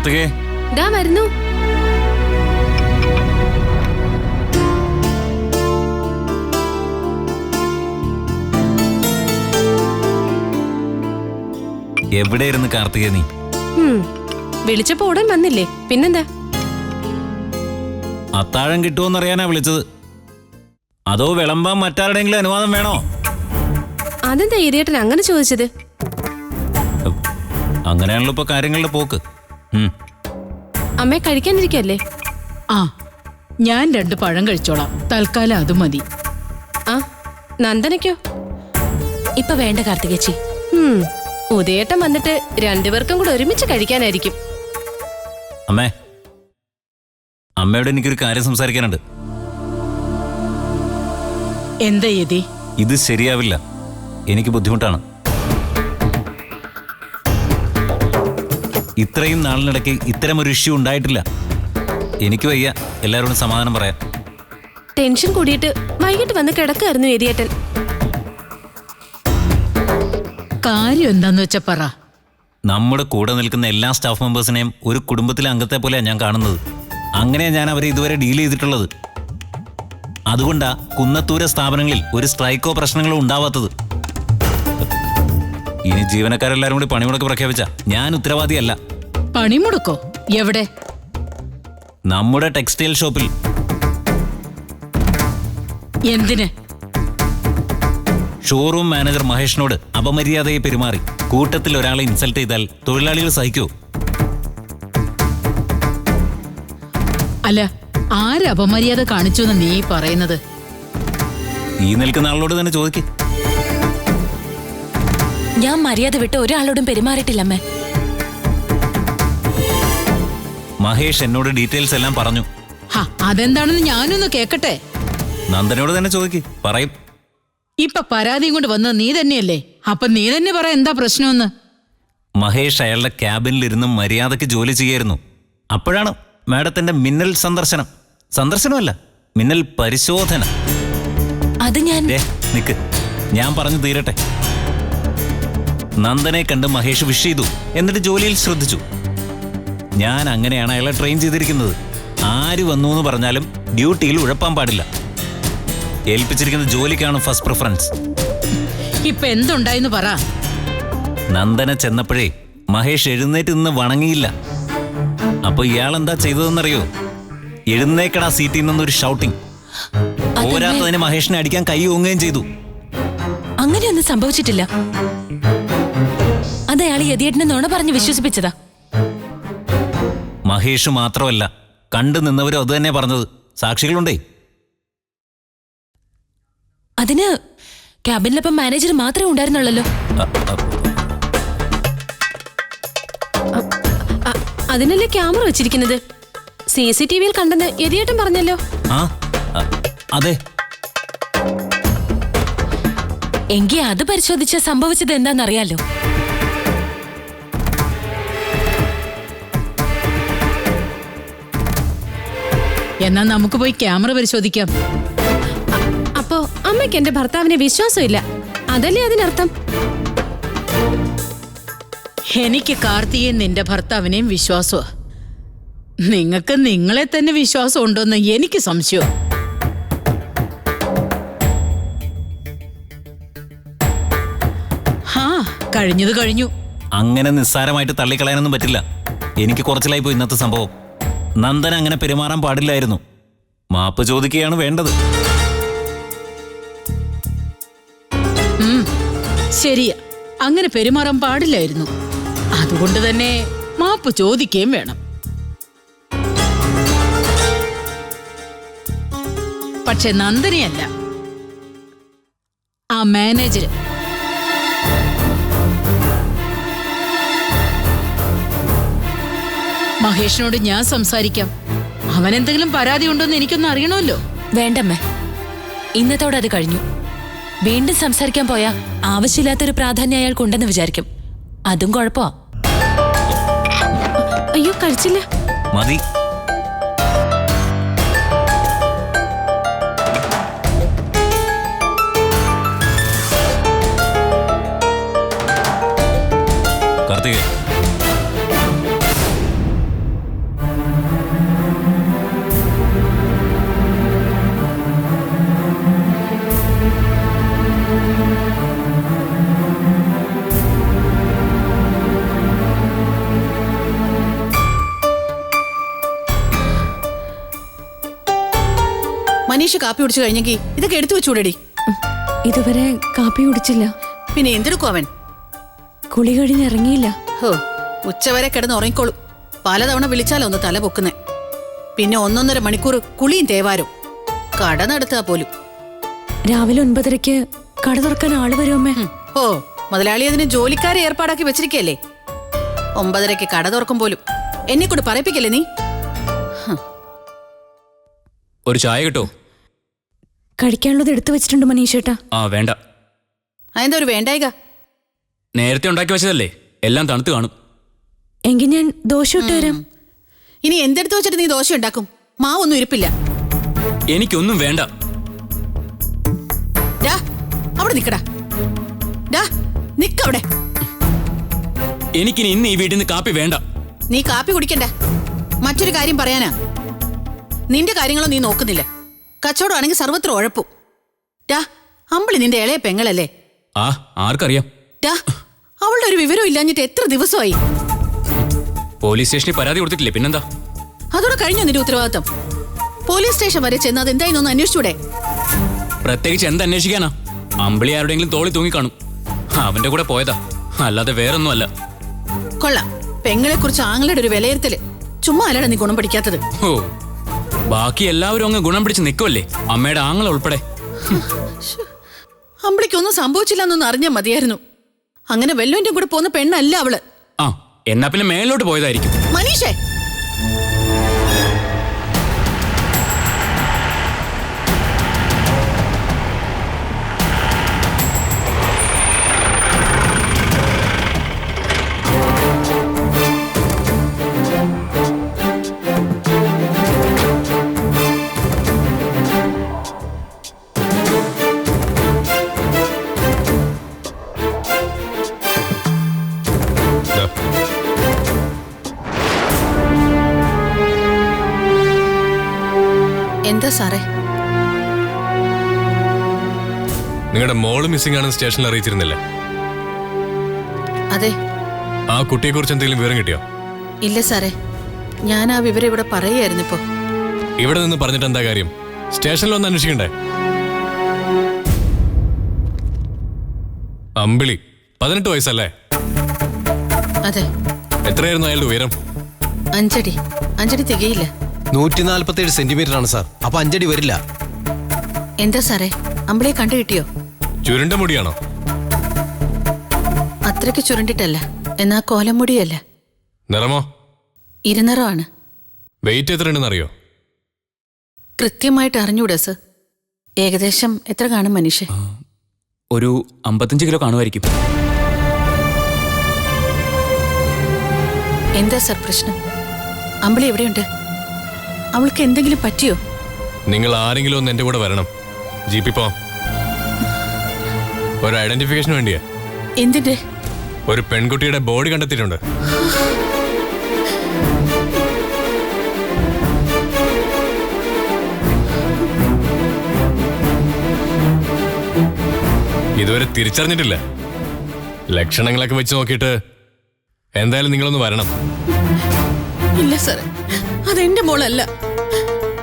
കാർത്തികേ, ദാ വരുന്നു. എവിടെയായിരുന്നു കാർത്തികേ നീ? വിളിച്ചപ്പോ ഉടൻ വന്നില്ലേ, പിന്നെന്താ? അത്താഴം കിട്ടുമോന്നറിയാനാ വിളിച്ചത്. അതോ വിളമ്പാൻ മറ്റാരുടെയെങ്കിലും അനുവാദം വേണോ? അതെന്താ ഏരിയേട്ടൻ അങ്ങനെ ചോദിച്ചത്? അങ്ങനെയാണല്ലോ ഇപ്പൊ കാര്യങ്ങളുടെ പോക്ക്. അമ്മയെ കഴിക്കാനിരിക്കല്ലേ? ആ, ഞാൻ 2 പഴം കഴിച്ചോളാം, തൽക്കാലം അത് മതി. ആ, നന്ദനയ്ക്കോ? ഇപ്പൊ വേണ്ട കാർത്തികേച്ചി. ഉദയേട്ടൻ വന്നിട്ട് രണ്ടുപേർക്കും കൂടെ ഒരുമിച്ച് കഴിക്കാനായിരിക്കും. അമ്മേ, അമ്മയോട് എനിക്കൊരു കാര്യം സംസാരിക്കാനുണ്ട്. എന്താ യതി? ഇത് ശരിയാവില്ല, എനിക്ക് ബുദ്ധിമുട്ടാണ്. ഇത്രയും നാളിനിടയ്ക്ക് ഇത്തരമൊരു ഇഷ്യൂ ഉണ്ടായിട്ടില്ല. എനിക്ക് വയ്യ എല്ലാവരോടും സമാധാനം പറയാൻ. ടെൻഷൻ കൂടിയിട്ട് വൈകിട്ട് വന്ന് കിടക്കായിരുന്നു ഏരിയേട്ടൻ. കാര്യം എന്താന്ന് വെച്ചാ പറ. നമ്മുടെ കൂടെ നിൽക്കുന്ന എല്ലാ സ്റ്റാഫ് മെമ്പേഴ്സിനെയും ഒരു കുടുംബത്തിലെ അംഗത്തെ പോലെയാണ് ഞാൻ കാണുന്നത്. അങ്ങനെയാണ് ഞാൻ അവരെ ഇതുവരെ ഡീൽ ചെയ്തിട്ടുള്ളത്. അതുകൊണ്ടാ കുന്നത്തൂരെ സ്ഥാപനങ്ങളിൽ ഒരു സ്ട്രൈക്കോ പ്രശ്നങ്ങളോ ഉണ്ടാവാത്തത്. ഇനി ജീവനക്കാരെല്ലാരും കൂടി പണിമുടക്ക് പ്രഖ്യാപിച്ച ഞാൻ ഉത്തരവാദിയല്ല. പണിമുടക്കോ? എവിടെ? നമ്മുടെ ടെക്സ്റ്റൈൽ ഷോപ്പിൽ. എന്തിന്? ഷോറൂം മാനേജർ മഹേഷിനോട് അപമര്യാദയെ പെരുമാറി കൂട്ടത്തിൽ ഒരാളെ ഇൻസൾട്ട് ചെയ്താൽ തൊഴിലാളികൾ സഹിക്കോ? അല്ല, ആര് അപമര്യാദ കാണിച്ചു എന്ന് നീ പറയുന്നത്? ഈ നിൽക്കുന്ന ആളോട് തന്നെ ചോദിക്കേ. ഞാൻ മര്യാദ വിട്ട് ഒരാളോടും പെരുമാറിയിട്ടില്ലമ്മേ. മഹേഷ് എന്നോട് ഡീറ്റെയിൽസ് എല്ലാം പറഞ്ഞു. അതെന്താണെന്ന് ഞാനൊന്ന് കേക്കട്ടെ. നന്ദനോട് തന്നെ ചോദിക്കേ, പറയും. ഇപ്പൊ പരാതിയും കൊണ്ട് വന്നത് നീ തന്നെയല്ലേ? അപ്പൊ നീ തന്നെ പറ, എന്താ പ്രശ്നമെന്ന്. മഹേഷ് അയാളുടെ ക്യാബിനിലിരുന്ന് മര്യാദയ്ക്ക് ജോലി ചെയ്യായിരുന്നു. അപ്പോഴാണ് മാഡത്തിന്റെ മിന്നൽ സന്ദർശനമല്ല, മിന്നൽ പരിശോധന. അത് ഞാൻ നിക്ക്, ഞാൻ പറഞ്ഞു തീരട്ടെ. നന്ദനെ കണ്ട് മഹേഷ് വിഷ് ചെയ്തു, എന്നിട്ട് ജോലിയിൽ ശ്രദ്ധിച്ചു. ഞാൻ അങ്ങനെയാണ് അയാളെ ട്രെയിൻ ചെയ്തിരിക്കുന്നത്. ആര് വന്നു എന്ന് പറഞ്ഞാലും ഡ്യൂട്ടിയിൽ ഉഴപ്പാൻ പാടില്ല. ഏൽപ്പിച്ചിരിക്കുന്ന ജോലിക്കാണ് ഫസ്റ്റ് പ്രിഫറൻസ്. ഇപ്പൊ എന്തുണ്ടായിന്ന് പറ. നന്ദന ചെന്നപ്പോഴേ മഹേഷ് എഴുന്നേറ്റ് നിന്ന് വണങ്ങിയില്ല. അപ്പൊ ഇയാളെന്താ ചെയ്തതെന്നറിയോ? എഴുന്നേക്കടാ സീറ്റിൽ നിന്നൊരു ഷൗട്ടിങ്. പോരാത്തതിന് മഹേഷിനെ അടിക്കാൻ കൈ ഓങ്ങുകയും ചെയ്തു. അങ്ങനെയൊന്നും സംഭവിച്ചിട്ടില്ല. അതയാൾ യതിയേട്ടനെ നുണ പറഞ്ഞ് വിശ്വസിപ്പിച്ചതാ. മഹേഷ് മാത്രമല്ല, കണ്ടു നിന്നവരും അത് തന്നെ പറഞ്ഞത്. സാക്ഷികളുണ്ടേ. അതിന് ക്യാബിനിലപ്പം മാനേജർ മാത്രമേ ഉണ്ടായിരുന്നുള്ളല്ലോ. അതിനല്ലേ ക്യാമറ വെച്ചിരിക്കുന്നത്. CCTV-യിൽ കണ്ടെന്ന് യതിയേട്ടൻ പറഞ്ഞല്ലോ. അതെ. എങ്കിൽ അത് പരിശോധിച്ച് സംഭവിച്ചത് എന്താണെന്നറിയാലോ. എന്നാ നമുക്ക് പോയി ക്യാമറ പരിശോധിക്കാം. അപ്പോ അമ്മയ്ക്ക് എന്റെ ഭർത്താവിനെ വിശ്വാസമില്ല, അതല്ലേ അതിനർത്ഥം? എനിക്ക് കാർത്തികയും നിന്റെ ഭർത്താവിനെയും വിശ്വാസമാ. നിങ്ങൾക്ക് നിങ്ങളെ തന്നെ വിശ്വാസം ഉണ്ടോന്ന് എനിക്ക് സംശയം. കഴിഞ്ഞത് കഴിഞ്ഞു. അങ്ങനെ നിസ്സാരമായിട്ട് തള്ളിക്കളയാനൊന്നും പറ്റില്ല. എനിക്ക് കുറച്ചിലായി പോയി ഇന്നത്തെ സംഭവം. നന്ദന അങ്ങനെ പെരുമാറാൻ പാടില്ലായിരുന്നു. മാപ്പ് ചോദിക്കുകയാണ് വേണ്ടത്. ശരിയാ, അങ്ങനെ പെരുമാറാൻ പാടില്ലായിരുന്നു. അതുകൊണ്ട് തന്നെ മാപ്പ് ചോദിക്കുകയും വേണം. പക്ഷെ നന്ദനയല്ല, ആ മാനേജർ. മഹേഷിനോട് ഞാൻ സംസാരിക്കാം. അവൻ എന്തെങ്കിലും പരാതി ഉണ്ടോന്ന് എനിക്കൊന്ന് അറിയണമല്ലോ. വേണ്ടമ്മേ, ഇന്നത്തോടെ അത് കഴിഞ്ഞു. വീണ്ടും സംസാരിക്കാൻ പോയാ ആവശ്യമില്ലാത്തൊരു പ്രാധാന്യം അയാൾക്കുണ്ടെന്ന് വിചാരിക്കും. അതും കുഴപ്പമാ. അയ്യോ, കഴിച്ചില്ല. മതി. കാർത്തികേ, മനീഷ് കാപ്പി കുടിച്ചു കഴിഞ്ഞെങ്കിൽ ഇതൊക്കെ എടുത്തു വെച്ചൂടടി. ഇതുവരെ കാപ്പി കുടിച്ചില്ല. പിന്നെ എന്തെടുക്കും അവൻ? കുളി കഴിഞ്ഞിറങ്ങിയില്ല. ഹോ, ഉച്ചവരെ കിടന്ന് ഉറങ്ങിക്കോളും. പലതവണ വിളിച്ചാലോ ഒന്ന് തല പൊക്കുന്നേ. പിന്നെ 1.5 മണിക്കൂർ കുളിയും തേവാരും. കട നടത്തുക പോലും. രാവിലെ 9:30 കട തുറക്കാൻ ആള് വരുമേ. ഓ, മുതലാളി അതിന് ജോലിക്കാരെ ഏർപ്പാടാക്കി വെച്ചിരിക്കല്ലേ. 9:30 കട തുറക്കും പോലും. എന്നെ കൂടെ പറയിപ്പിക്കല്ലേ നീ? ഒരു ചായ കിട്ടോ? കഴിക്കാനുള്ളത് എടുത്തു വെച്ചിട്ടുണ്ട് മനീഷേട്ടാ. ആ വേണ്ട. അതെന്താ ഒരു വേണ്ടായിക? നേരത്തെ ഉണ്ടാക്കി വെച്ചതല്ലേ, എല്ലാം തണുത്ത് കാണും. എങ്കിൽ ഞാൻ ദോശ ഇട്ട് തരാം. ഇനി എന്തെടുത്ത് വെച്ചിട്ട് നീ ദോശ ഉണ്ടാക്കും? മാവൊന്നും ഇരിപ്പില്ല. എനിക്കൊന്നും വേണ്ട. അവിടെ നിക്കടാ. നിക്കവിടെ. എനിക്കിനി ഇന്ന് ഈ വീട്ടിൽ നിന്ന് കാപ്പി വേണ്ട. നീ കാപ്പി കുടിക്കണ്ട. മറ്റൊരു കാര്യം പറയാനാ. നിന്റെ കാര്യങ്ങളോ നീ നോക്കുന്നില്ല. കച്ചവടമാണെങ്കിൽ സർവത്ര ഉഴപ്പും. അമ്പിളി നിന്റെ ഇളയ പെങ്ങളല്ലേ? ആ, ആർക്കറിയാം. അവളുടെ ഒരു വിവരം ഇല്ലാഞ്ഞിട്ട് എത്ര ദിവസമായി? പോലീസ് സ്റ്റേഷനിൽ പരാതി കൊടുത്തിട്ടില്ലേ? പിന്നെന്താ? അതോടെ കഴിഞ്ഞോ നിന്റെ ഉത്തരവാദിത്തം? പോലീസ് സ്റ്റേഷൻ വരെ ചെന്ന് അത് എന്തായെന്നൊന്ന് അന്വേഷിച്ചൂടെ? പ്രത്യേകിച്ച് എന്തന്വേഷിക്കാനാ? അമ്പിളി ആരുടെയെങ്കിലും തോളി തൂങ്ങിക്കാണും. അവന്റെ കൂടെ പോയതാ, അല്ലാതെ വേറൊന്നും അല്ല. കൊള്ളാം. പെങ്ങളെ കുറിച്ച് ആങ്ങളുടെ ഒരു വിലയിരുത്തല്. ചുമ്മാ അല്ലടാ നീ ഗുണം പഠിക്കാത്തത്. ഓ, ബാക്കി എല്ലാവരും അങ്ങ് ഗുണം പിടിച്ച് നിൽക്കുമല്ലേ, അമ്മയുടെ ആങ്ങള ഉൾപ്പെടെ. അമ്പിളിക്കൊന്നും സംഭവിച്ചില്ല എന്നൊന്നും അറിഞ്ഞാൽ മതിയായിരുന്നു. അങ്ങനെ വെല്ലോന്റെ കൂടെ പോകുന്ന പെണ്ണല്ല അവള്. ആ, എന്നാ പിന്നെ മേലോട്ട് പോയതായിരിക്കും. മനീഷേ, എന്താ സാറേ? നിങ്ങളുടെ മോള് മിസ്സിംഗ് ആണെന്ന് സ്റ്റേഷനിൽ അറിയിച്ചിരുന്നില്ലേ? അതെ. ആ കുട്ടിയെ കുറിച്ച് എന്തെങ്കിലും വിവരം കിട്ടിയോ? ഇല്ല സാറേ, ഞാൻ ആ വിവരം ഇവിടെ പറയായിരുന്നു. ഇപ്പോ ഇവിടെ നിന്ന് പറഞ്ഞിട്ട് എന്താ കാര്യം? സ്റ്റേഷനിൽ ഒന്ന് അന്വേഷിക്കണ്ടേ? അമ്പിളി 18 വയസ്സല്ലേ? അതെ. എത്രയായിരുന്നു അയാളുടെ ഉയരം? 5 അടി. 5 അടി തികയില്ല. 147 സെന്റിമീറ്റർ ആണ് സാർ. അപ്പൊ 5 അടി വരില്ല. എന്താ സാറേ, അമ്പിളിയെ കണ്ടു കിട്ടിയോ? ചുരുണ്ട മുടിയാണോ? അത്രയ്ക്ക് ചുരുണ്ടിട്ടല്ല, എന്നാ കോലമുടിയല്ല. നിറമോ? ഇരുനിറമാണ്. വെയിറ്റ് എത്ര ഉണ്ടെന്ന് അറിയോ? കൃത്യമായിട്ട് അറിഞ്ഞൂടാ സർ. ഏകദേശം എത്ര കാണും മനീഷ്? ഒരു 55 കിലോ കാണുമായിരിക്കും. എന്താ സർ പ്രശ്നം? അമ്പിളി എവിടെയുണ്ട്? അവൾക്ക് എന്തെങ്കിലും പറ്റിയോ? നിങ്ങൾ ആരെങ്കിലും ഒന്ന് എന്റെ കൂടെ വരണം. ജീപ്പിൽ പോവാം. ഒരു ഐഡന്റിഫിക്കേഷൻ വേണ്ടിയാ. എന്തിന്റെ? ഒരു പെൺകുട്ടിയുടെ ബോഡി കണ്ടെത്തിയിട്ടുണ്ട്. ഇതുവരെ തിരിച്ചറിഞ്ഞിട്ടില്ല. ലക്ഷണങ്ങളൊക്കെ വെച്ച് നോക്കിയിട്ട് എന്തായാലും നിങ്ങളൊന്ന് വരണം. ഇല്ല സാറേ, അതെന്റെ മോളല്ല.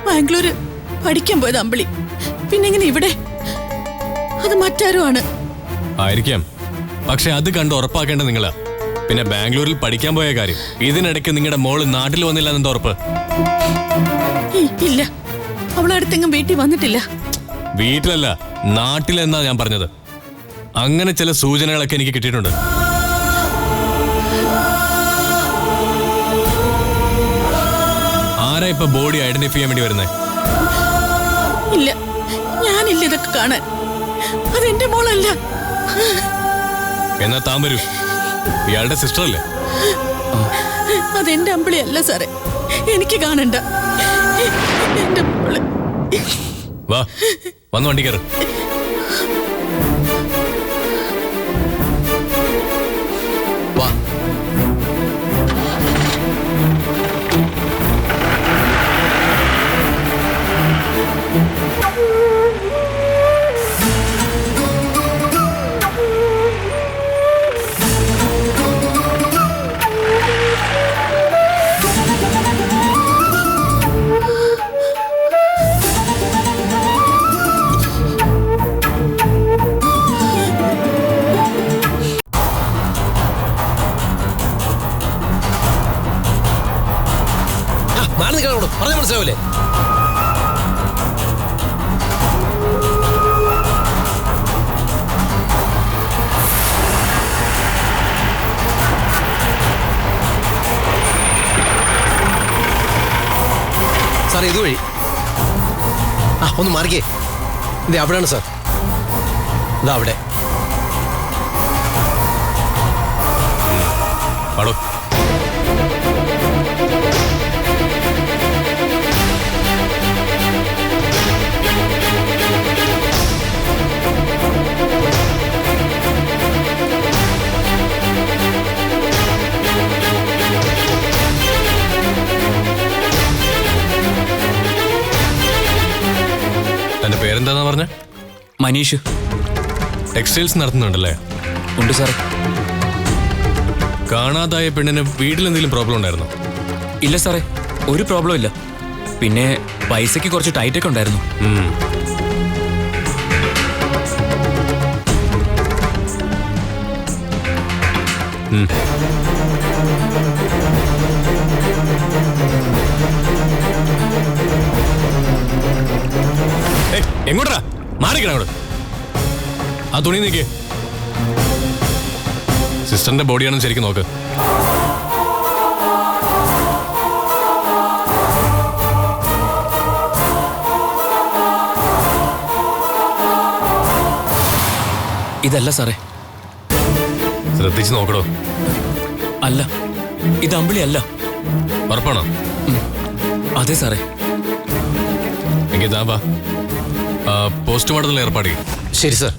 ബാംഗ്ലൂര് പഠിക്കാൻ പോയത് അമ്പിളി. പിന്നെങ്ങനെ ഇവിടെ? അത് മറ്റാരും ആണ്. ആയിരിക്കാം, പക്ഷെ അത് കണ്ട് ഉറപ്പാക്കേണ്ടത് നിങ്ങളാ. പിന്നെ ബാംഗ്ലൂരിൽ പഠിക്കാൻ പോയ കാര്യം, ഇതിനിടയ്ക്ക് നിങ്ങളുടെ മോള് നാട്ടിൽ വന്നില്ല എന്നെന്താ ഉറപ്പ്? ഇല്ല, അവളടുത്തെങ്ങും വീട്ടിൽ വന്നിട്ടില്ല. വീട്ടിലല്ല, നാട്ടിലെന്നാ ഞാൻ പറഞ്ഞത്. അങ്ങനെ ചില സൂചനകളൊക്കെ എനിക്ക് കിട്ടിയിട്ടുണ്ട്. ആരാ ഇപ്പൊ ബോഡി ഐഡന്റിഫൈ ചെയ്യാൻ വേണ്ടി വരുന്നേ? ഇല്ല, ഞാനില്ല ഇതൊക്കെ കാണാൻ. അതെന്റെ മോളല്ല. എന്നാ താൻ വരൂ. ഇയാളുടെ സിസ്റ്റർ അല്ലേ? അതെന്റെ അമ്പിളി അല്ല സാറേ. എനിക്ക് കാണണ്ട. എന്റെ മോള്. വാ, വന്ന് വണ്ടി കയറ്. വാ. സാർ ഇതുവഴി. ആ ഒന്ന് മാറിക്കേ. ഇത് അവിടെയാണ് സാർ. ഇതാ അവിടെ. പാടോ. തന്റെ പേരെന്താന്നാ പറഞ്ഞ? മനീഷ്. ടെക്സ്റ്റൈൽസ് നടത്തുന്നുണ്ടല്ലേ? ഉണ്ട് സാറേ. കാണാതായ പെണ്ണിന് വീട്ടിലെന്തെങ്കിലും പ്രോബ്ലം ഉണ്ടായിരുന്നോ? ഇല്ല സാറേ, ഒരു പ്രോബ്ലം ഇല്ല. പിന്നെ പൈസയ്ക്ക് കുറച്ച് ടൈറ്റൊക്കെ ഉണ്ടായിരുന്നു. എങ്ങോട്ടാ മാറിക്കണ അവിടെ? ആ തുണി നീക്കേ. സിസ്റ്ററിന്റെ ബോഡിയാണെന്ന് ശരിക്കും നോക്ക്. ഇതല്ല സാറേ. ശ്രദ്ധിച്ച് നോക്കടോ. അല്ല, ഇത് അമ്പിളി അല്ല. ഉറപ്പാണോ? അതെ സാറേ. എങ്കിൽ താ വാ, പോസ്റ്റ്മോർട്ടത്തിൽ ഏർപ്പാട് ചെയ്യും. ശരി സാർ.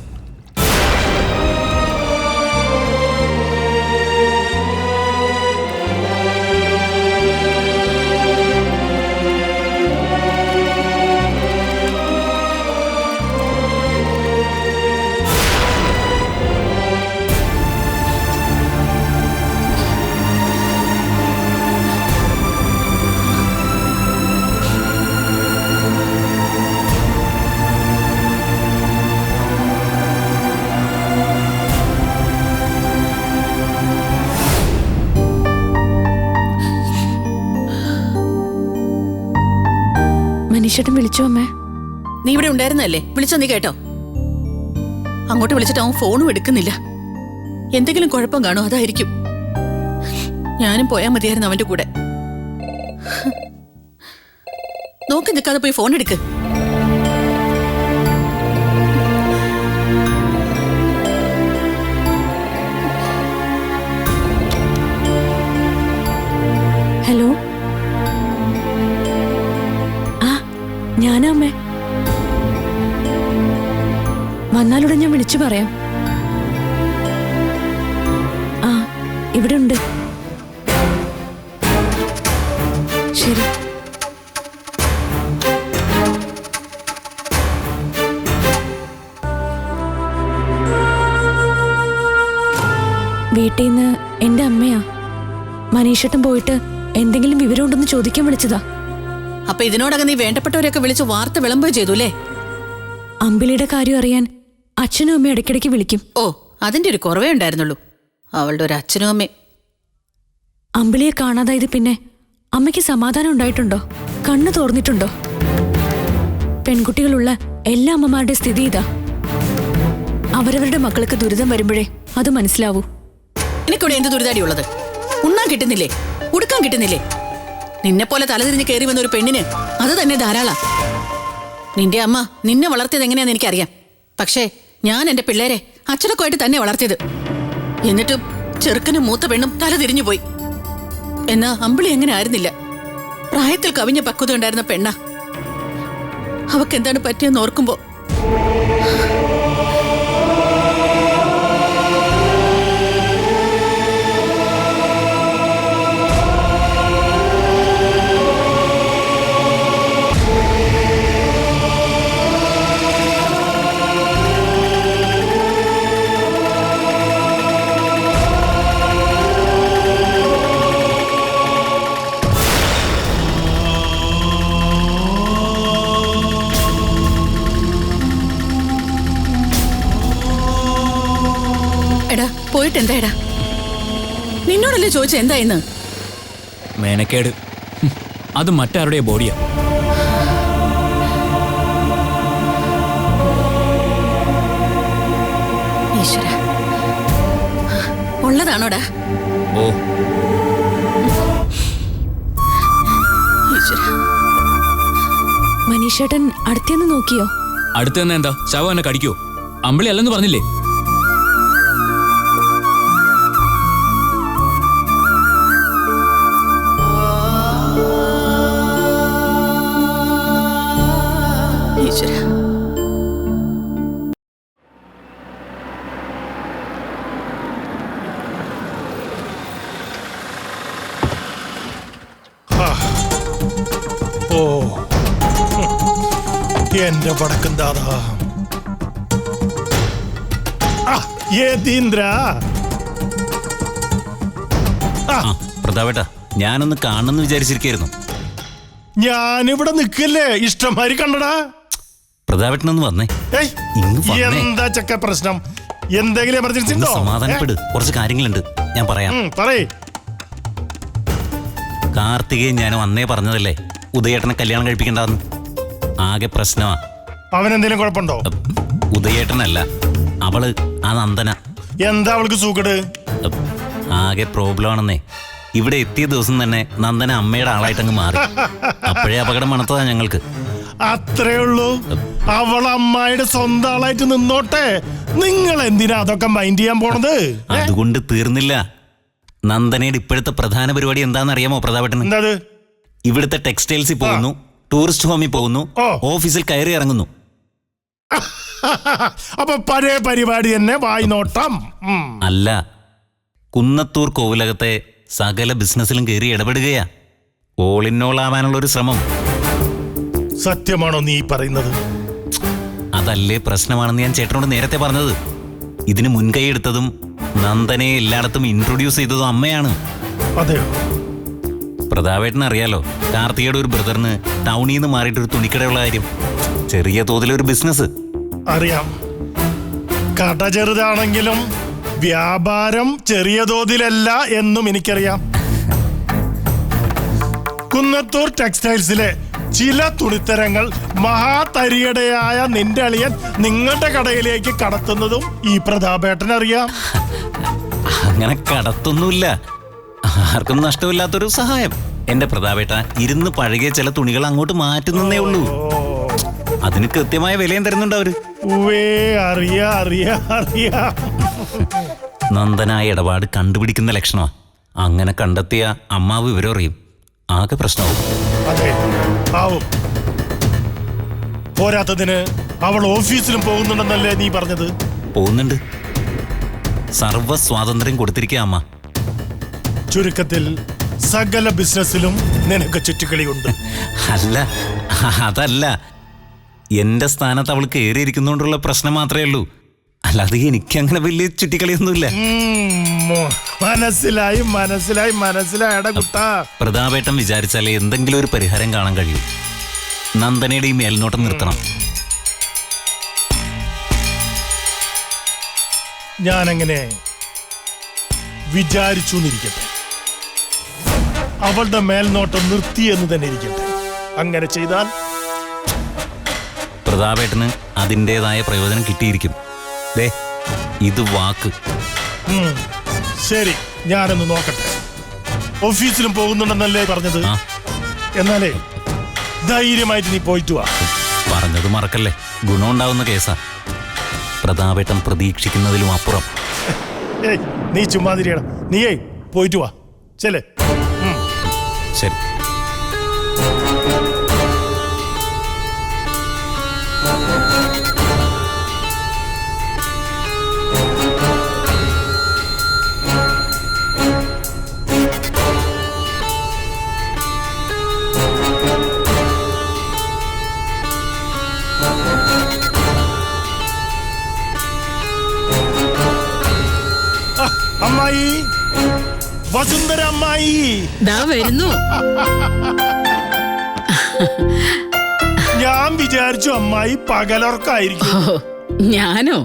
മനീഷേട്ടൻ വിളിച്ചോ അമ്മേ? നീ ഇവിടെ ഉണ്ടായിരുന്നല്ലേ? വിളിച്ചോ? നീ കേട്ടോ? അങ്ങോട്ട് വിളിച്ചിട്ട് അവൻ ഫോണും എടുക്കുന്നില്ല. എന്തെങ്കിലും കുഴപ്പം കാണോ? അതായിരിക്കും. ഞാനും പോയാൽ മതിയായിരുന്നു അവന്റെ കൂടെ. നോക്കി നിൽക്കാതെ പോയി ഫോൺ എടുക്ക്. ഹലോ. ആ ഞാനാ അമ്മേ. വന്നാലുടൻ ഞാൻ വിളിച്ചു പറയാം. ആ ഇവിടെ ഉണ്ട്. ശരി. വീട്ടിൽ നിന്ന് എന്റെ അമ്മയാ. മനീഷേട്ടൻ പോയിട്ട് എന്തെങ്കിലും വിവരമുണ്ടെന്ന് ചോദിക്കാൻ വിളിച്ചതാ. അപ്പൊ ഇതിനോടകം നീ വേണ്ടപ്പെട്ടവരെയൊക്കെ വിളിച്ച് വാർത്ത വിളമ്പുകയും ചെയ്തു അല്ലേ? അമ്പിളിയുടെ കാര്യം അറിയാൻ അച്ഛനും അമ്മയും ഇടയ്ക്കിടയ്ക്ക് വിളിക്കും. ഓ, അതിന്റെ ഒരു കുറവേ ഉണ്ടായിരുന്നുള്ളൂ. അവളുടെ ഒരു അച്ഛനും അമ്മയും. അമ്പിളിയെ കാണാതായത് പിന്നെ അമ്മയ്ക്ക് സമാധാനം ഉണ്ടായിട്ടുണ്ടോ? കണ്ണു തോർന്നിട്ടുണ്ടോ? പെൺകുട്ടികളുള്ള എല്ലാ അമ്മമാരുടെ സ്ഥിതി ഇതാ. അവരവരുടെ മക്കൾക്ക് ദുരിതം വരുമ്പോഴേ അത് മനസ്സിലാവൂ. എനിക്കിവിടെ എന്ത് ദുരിതാടി ഉള്ളത്? ഉണ്ണാൻ കിട്ടുന്നില്ലേ? ഉടുക്കാൻ കിട്ടുന്നില്ലേ? നിന്നെ പോലെ തലതിരിഞ്ഞ് കയറി വന്ന ഒരു പെണ്ണിന് അത് തന്നെ ധാരാളം. നിന്റെ അമ്മ നിന്നെ വളർത്തിയത് എങ്ങനെയാന്ന് എനിക്കറിയാം. പക്ഷേ ഞാൻ എന്റെ പിള്ളേരെ അച്ചടക്കമായിട്ട് തന്നെ വളർത്തിയത്. എന്നിട്ടും ചെറുക്കനും മൂത്ത പെണ്ണും തലതിരിഞ്ഞു പോയി. എന്നാ അമ്പിളി എങ്ങനെ ആയിരുന്നില്ല. പ്രായത്തിൽ കവിഞ്ഞ പക്വത ഉണ്ടായിരുന്ന പെണ്ണ. അവക്കെന്താണ് പറ്റിയെന്ന് ഓർക്കുമ്പോ പോയിട്ട് എന്തായടാ? നിന്നോടല്ലേ ചോദിച്ച എന്തായിന്ന്? മേനക്കേട്. അത് മറ്റാരുടെ ബോഡിയാ. ഈശ്വര, ഉള്ളതാണോടാ? ഓ ഈശ്വര. മഹേഷേട്ടൻ അടുത്തേന്ന് നോക്കിയോ? അടുത്ത് തന്നെ എന്താ ശവം എന്നെ കടിക്കോ? അമ്പിളി അല്ലെന്ന് പറഞ്ഞില്ലേ? ഈശ്വരാ. ഓ എന്റെ വടക്കും ദാദാ. യതീന്ദ്ര. ആ പ്രതാപേട്ടാ, ഞാനൊന്ന് കാണണമെന്ന് വിചാരിച്ചിരിക്കായിരുന്നു. ഞാനിവിടെ നിൽക്കല്ലേ, ഇഷ്ടംമാതിരി കണ്ടടാ. പ്രതാപേട്ടനൊന്ന് വന്നേ. ഏയ്, ഇങ്ങ് വന്നേ. എന്താ ചക്ക പ്രശ്നം? എന്തെങ്കിലും എമർജൻസി ഒന്ന് ഉണ്ടോ? സമാധാനപ്പെട്, കുറച്ച് കാര്യങ്ങളുണ്ട്, ഞാൻ പറയാം. പറയേ. കാർത്തികയും ഞാനും അന്നേ പറഞ്ഞതല്ലേ ഉദയേട്ടനെ കല്യാണം കഴിപ്പിക്കണ്ടെന്ന്. ആകെ പ്രശ്നമാ. അവനെന്തെങ്കിലും കുഴപ്പമുണ്ടോ? ഉദയേട്ടനല്ല, അവള് ആ നന്ദന. എന്താ അവൾക്ക് സൂക്കട്? ആകെ പ്രോബ്ലം ആണെന്നേ. ഇവിടെ എത്തിയ ദിവസം തന്നെ നന്ദന അമ്മയുടെ ആളായിട്ടങ്ങ് മാറി. അപ്പോഴേ അപകടം മണത്തതാ ഞങ്ങൾക്ക്. അത്രേ ഉള്ളൂ. അവൾ അമ്മായിയുടെ സ്വന്തം ആളായിട്ട് നിന്നോട്ടെ. നിങ്ങൾ എന്തിനാ അതൊക്കെ മൈൻഡ് ചെയ്യാൻ പോണത്? അതുകൊണ്ട് തീർന്നില്ല. നന്ദനയുടെ ഇപ്പോഴത്തെ പ്രധാന പരിപാടി എന്താണെന്നറിയാമോ പ്രതാപേട്ടന്? എന്താ? ഇവിടുത്തെ ടെക്സ്റ്റൈൽസിൽ പോകുന്നു, ടൂറിസ്റ്റ് ഹോമിൽ പോകുന്നു, ഓഫീസിൽ കയറി ഇറങ്ങുന്നു. അപ്പൊ പഴയ പരിപാടി തന്നെ, വായി നോട്ടം. അല്ല, കുന്നത്തൂർ കോവിലകത്തെ സകല ബിസിനസ്സിലും കയറി ഇടപെടുകയാ. ഓൾ ഇൻ ഓൾ ആവാനുള്ള ഒരു ശ്രമം. സത്യമാണോ നീ പറയുന്നത്? അതല്ലേ പ്രശ്നമാണെന്ന് ഞാൻ ചേട്ടനോട് നേരത്തെ പറഞ്ഞത്. ഇതിന് മുൻകൈ എടുത്തതും നന്ദനെ എല്ലായിടത്തും ഇൻട്രൊഡ്യൂസ് ചെയ്തതും അമ്മയാണ്. അതെയോ? പ്രതാപേട്ടന് അറിയാലോ, കാർത്തികയുടെ ഒരു ബ്രദറിന് ടൗണിൽ നിന്ന് മാറിയിട്ടൊരു തുണിക്കടയുള്ള കാര്യം. ചെറിയ തോതിലൊരു ബിസിനസ്. അറിയാം. കട ചെറുതാണെങ്കിലും വ്യാപാരം ചെറിയ തോതിലല്ല എന്നും എനിക്കറിയാം. കുന്നത്തൂർ ടെക്സ്റ്റൈൽസിലെ ചില തുണിത്തരങ്ങൾ മഹാതരികടയായ നിന്റെ അളിയൻ നിങ്ങളുടെ കടയിലേക്ക് കടത്തുന്നതും ഈ പ്രതാപേട്ടനറിയാം. അങ്ങനെ കടത്തൊന്നുമില്ല, ആർക്കും നഷ്ടമില്ലാത്തൊരു സഹായം. എന്റെ പ്രതാപേട്ട ഇരുന്ന് പഴകിയ ചില തുണികൾ അങ്ങോട്ട് മാറ്റുന്നേ ഉള്ളൂ. അതിന് കൃത്യമായ വിലയും തരുന്നുണ്ട് അവര്. നന്ദനായ ഇടപാട് കണ്ടുപിടിക്കുന്ന ലക്ഷണമാ. അങ്ങനെ കണ്ടെത്തിയ അമ്മാവ് വിവരം അറിയും. ആകെ പ്രശ്നമാവും. അതെ, ആവും. പോരാത്തതിന് അവൾ ഓഫീസിലും പോകുന്നുണ്ടെന്നല്ലേ നീ പറഞ്ഞത്? പോകുന്നുണ്ട്. സർവ്വ സ്വാതന്ത്ര്യം കൊടുത്തിരിക്കുക അമ്മ. ചുരുക്കത്തിൽ സകല ബിസിനസ്സിലും നിനക്ക് ചുറ്റുകളിയുണ്ട്. അല്ല, അതല്ല, എന്റെ സ്ഥാനത്ത് അവൾ കയറിയിരിക്കുന്നോണ്ടുള്ള പ്രശ്നം മാത്രമേ ഉള്ളൂ. അല്ലാതെ എനിക്കങ്ങനെ വലിയ ചുറ്റിക്കളിയൊന്നുമില്ല. മനസ്സിലായി മനസ്സിലായി മനസ്സിലായടാ കുട്ടാ. പ്രതാപേട്ടൻ വിചാരിച്ചാലേ എന്തെങ്കിലും ഒരു പരിഹാരം കാണാൻ കഴിയും. നന്ദനയുടെ ഈ മേൽനോട്ടം നിർത്തണം. ഞാനങ്ങനെ വിചാരിച്ചു എന്നിരിക്കട്ടെ, അവളുടെ മേൽനോട്ടം നിർത്തിയെന്ന് തന്നെ ഇരിക്കട്ടെ. അങ്ങനെ ചെയ്താൽ പ്രതാപേട്ടന് അതിൻ്റെതായ പ്രയോജനം കിട്ടിയിരിക്കും. ദേ, ഇത് വാക്ക്. ശരി, ഞാനൊന്ന് നോക്കട്ടെ. ഓഫീസിലും പോകുന്നുണ്ടെന്നല്ലേ പറഞ്ഞത്? എന്നാലേ ധൈര്യമായിട്ട് നീ പോയിട്ട് വാ. പറഞ്ഞത് മറക്കല്ലേ, ഗുണമുണ്ടാവുന്ന കേസാ. പ്രതാപേട്ടൻ പ്രതീക്ഷിക്കുന്നതിലും അപ്പുറം. ഏയ്, നീ ചുമ്മാതിരിയട. നീയേ പോയിട്ട് വാ. ചെല്ലേ. ശരി. അമ്മായി, വസുന്ധര അമ്മായി ദാ വരുന്നു. ഞാൻ വിചാരിച്ചു അമ്മായി പകലുറക്കായിരിക്കും. ഞാനോ?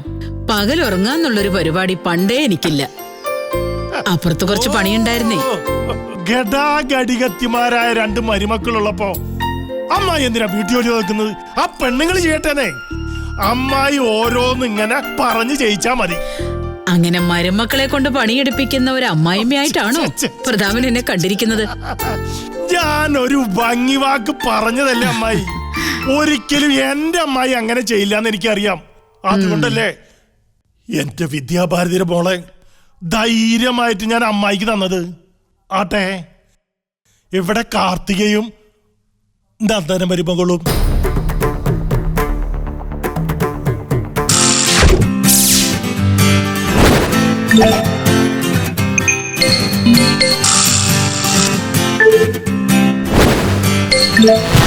പകലുറങ്ങാന്നുള്ളൊരു പരിപാടി പണ്ടേ എനിക്കില്ല. അപ്പുറത്ത് കുറച്ച് പണിയുണ്ടായിരുന്നേ. ഗടാഗടികത്തിമാരായ രണ്ട് മരുമക്കളുള്ളപ്പോ അമ്മായി എന്തിനാ വീട്ടിൽ ജോലി നോക്കുന്നത്? ആ പെണ്ണുങ്ങൾ ചെയ്യട്ടേനെ. അമ്മായി ഓരോന്ന് ഇങ്ങനെ പറഞ്ഞു ചെയ്യിച്ചാ മതി. അങ്ങനെ മരുമക്കളെ കൊണ്ട് പണിയെടുപ്പിക്കുന്ന ഒരു അമ്മായിമ്മയായിട്ടാണോ പ്രതാപൻ എന്നെ കണ്ടിരിക്കുന്നത്? ഞാൻ ഒരു ഭംഗി വാക്ക് പറഞ്ഞതല്ലേ അമ്മായി. ഒരിക്കലും എന്റെ അമ്മായി അങ്ങനെ ചെയ്യില്ല എന്ന് എനിക്കറിയാം. അതുകൊണ്ടല്ലേ എന്റെ വിദ്യാഭാരതിയുടെ മോളെ ധൈര്യമായിട്ട് ഞാൻ അമ്മായിക്ക് തന്നത്. ആട്ടെ, ഇവിടെ കാർത്തികയും നന്ദന മരുമകളും. Yeah.